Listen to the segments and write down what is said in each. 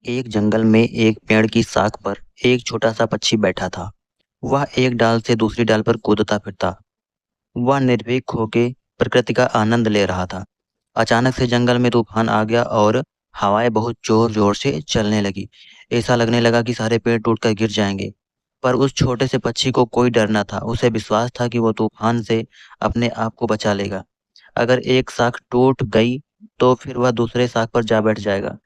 एक जंगल में एक पेड़ की शाख पर एक छोटा सा पक्षी बैठा था। वह एक डाल से दूसरी डाल पर कूदता फिरता। वह निर्भीक होके प्रकृति का आनंद ले रहा था। अचानक से जंगल में तूफान आ गया और हवाएं बहुत जोर जोर से चलने लगी। ऐसा लगने लगा कि सारे पेड़ टूटकर गिर जाएंगे। पर उस छोटे से पक्षी को कोई डर न था। उसे विश्वास था कि वो तूफान से अपने आप को बचा लेगा। अगर एक शाख टूट गई तो फिर वह दूसरे शाख पर जा बैठ जाएगा।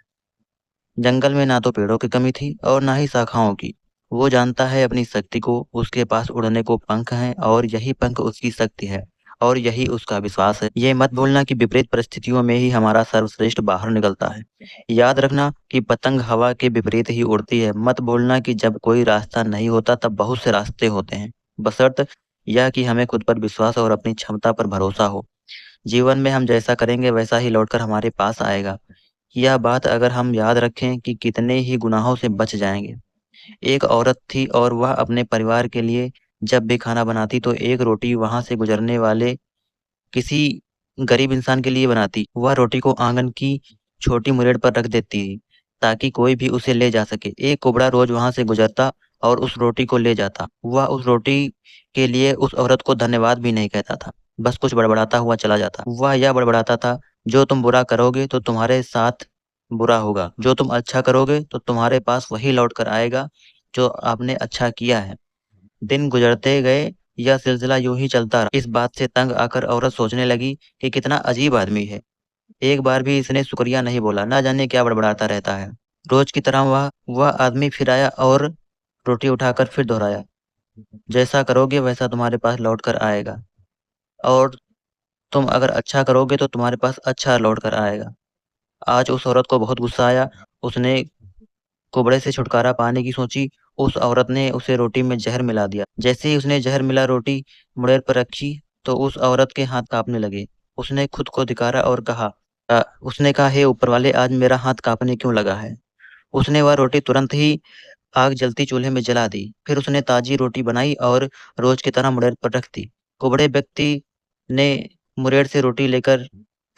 जंगल में ना तो पेड़ों की कमी थी और ना ही शाखाओं की। वो जानता है अपनी शक्ति को, उसके पास उड़ने को पंख हैं और यही पंख उसकी शक्ति है और यही उसका विश्वास है। ये मत भूलना कि विपरीत परिस्थितियों में ही हमारा सर्वश्रेष्ठ बाहर निकलता है। याद रखना कि पतंग हवा के विपरीत ही उड़ती है। मत भूलना कि जब कोई रास्ता नहीं होता तब बहुत से रास्ते होते हैं। बशर्त यह कि हमें खुद पर विश्वास और अपनी क्षमता पर भरोसा हो। जीवन में हम जैसा करेंगे वैसा ही लौटकर हमारे पास आएगा। यह बात अगर हम याद रखें कि कितने ही गुनाहों से बच जाएंगे। एक औरत थी और वह अपने परिवार के लिए जब भी खाना बनाती तो एक रोटी वहां से गुजरने वाले किसी गरीब इंसान के लिए बनाती। वह रोटी को आंगन की छोटी मुरेड़ पर रख देती थी ताकि कोई भी उसे ले जा सके। एक कुबड़ा रोज वहां से गुजरता और उस रोटी को ले जाता। वह उस रोटी के लिए उस औरत को धन्यवाद भी नहीं कहता था, बस कुछ बड़बड़ाता हुआ चला जाता। वह यह बड़बड़ाता था, जो तुम बुरा करोगे तो तुम्हारे साथ बुरा होगा, जो तुम अच्छा करोगे तो तुम्हारे पास वही लौट कर आएगा जो आपने अच्छा किया है। दिन गुजरते गए, यह सिलसिला यूं ही चलता रहा। इस बात से तंग आकर औरत सोचने लगी कि कितना अजीब आदमी है। एक बार भी इसने शुक्रिया नहीं बोला, ना जाने क्या बड़बड़ाता रहता है। रोज की तरह वह आदमी फिर आया और रोटी उठाकर फिर दोहराया, जैसा करोगे वैसा तुम्हारे पास लौट कर आएगा और तुम अगर अच्छा करोगे तो तुम्हारे पास अच्छा लौट कर आएगा। आज उस औरत को बहुत गुस्सा आया। उसने कुबड़े से छुटकारा पाने की सोची। उस औरत ने उसे रोटी में जहर मिला दिया। जैसे ही उसने जहर मिला रोटी मुड़ेर पर रखी तो उस औरत के हाथ कांपने लगे। उसने खुद को धिकारा और कहा, उसने कहा, हे ऊपर वाले, आज मेरा हाथ कांपने क्यों लगा है। उसने वह रोटी तुरंत ही आग जलती चूल्हे में जला दी। फिर उसने ताजी रोटी बनाई और रोज की तरह मुड़ेर पर रख दी। कुबड़े व्यक्ति ने मुड़ेर से रोटी लेकर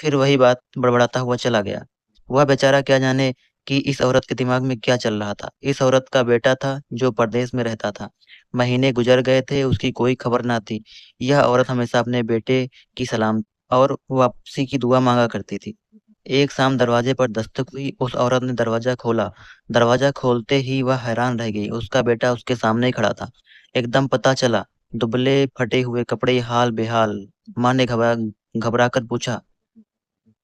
फिर वही बात बड़बड़ाता हुआ चला गया। वह बेचारा क्या जाने कि इस औरत के दिमाग में क्या चल रहा था। इस औरत का बेटा था जो परदेश में रहता था। महीने गुजर गए थे, उसकी कोई खबर ना थी। यह औरत हमेशा अपने बेटे की सलाम और वापसी की दुआ मांगा करती थी। एक शाम दरवाजे पर दस्तक हुई। उस औरत ने दरवाजा खोला। दरवाजा खोलते ही वह हैरान रह गई। उसका बेटा उसके सामने ही खड़ा था। एकदम पता चला, दुबले फटे हुए कपड़े, हाल बेहाल। माँ ने घबरा घबरा कर पूछा,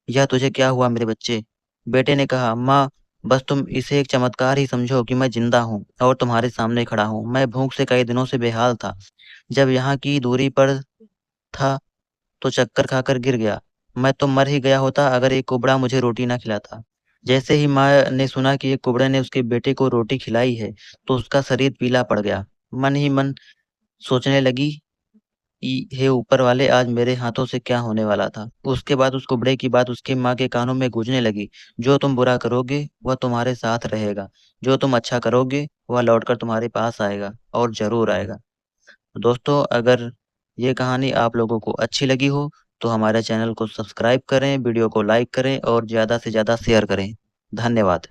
यह तुझे क्या हुआ मेरे बच्चे। बेटे ने कहा, माँ, बस तुम इसे एक चमत्कार ही समझो कि मैं जिंदा हूँ और तुम्हारे सामने खड़ा हूँ। मैं भूख से कई दिनों से बेहाल था। जब यहाँ की दूरी पर था तो चक्कर खाकर गिर गया। मैं तो मर ही गया होता अगर एक कुबड़ा मुझे रोटी ना खिलाता। जैसे ही माँ ने सुना कि एक कुबड़े ने उसके बेटे को रोटी खिलाई है तो उसका शरीर पीला पड़ गया। मन ही मन सोचने लगी, हे ऊपर वाले, आज मेरे हाथों से क्या होने वाला था। उसके बाद उस कुबड़े की बात उसकी माँ के कानों में गूंजने लगी, जो तुम बुरा करोगे वह तुम्हारे साथ रहेगा, जो तुम अच्छा करोगे वह लौटकर तुम्हारे पास आएगा और जरूर आएगा। दोस्तों, अगर ये कहानी आप लोगों को अच्छी लगी हो तो हमारे चैनल को सब्सक्राइब करें, वीडियो को लाइक करें और ज़्यादा से ज़्यादा शेयर करें। धन्यवाद।